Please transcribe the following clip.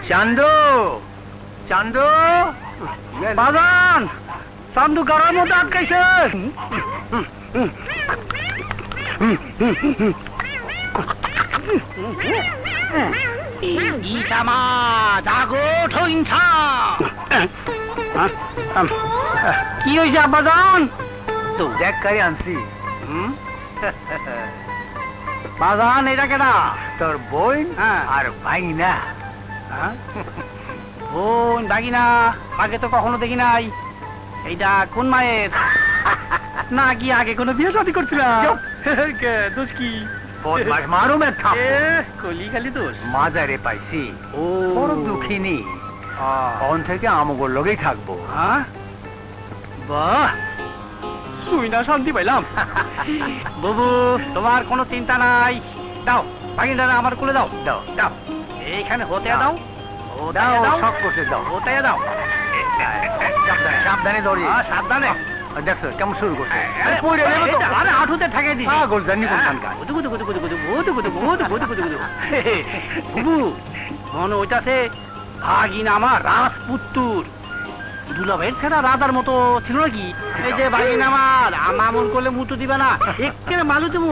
চান্দু চান্দু বাগান চান্দু গাড়ার মধ্যে আটকাইছে কি হয়েছে আব্বাজান তো দেখ কারি আনছি বাজান এটা কেনা তোর বোন আর ভাগিনা বোন ভাগিনা আগে তো কখনো দেখি নাই এইটা কোন মায়ের না কি আগে কোনো বিয়ে শাদী করছিলাম দোষ কি মারুমের কলি খালি দোষ মাজারে পাইছি ও বড় দুঃখিনী তখন থেকে আমগোর লগেই থাকবো বাহ তুই না শান্তি পাইলাম বাবু তোমার কোনো চিন্তা নাই দাও ভাগিনা আমার কোলে দাও দাও দাও এইখানে হতে দাও দাও শখ করতে দাও হতে দাও সাবধানে দৌড়ি সাবধানে দেখছো কেমন শুরু করছে আরে আঠুতে ঠাকে দিস গোলজানি মনে ওইটাছে ভাগিনা আমার রাজপুত্তুর দুলাভাইয়ের ছেড়া রাজার মতো ছিল নাকি এই যে ভাগিনা আমার মামুন করলে মুটু দিবে না একেবারে মালু দিমু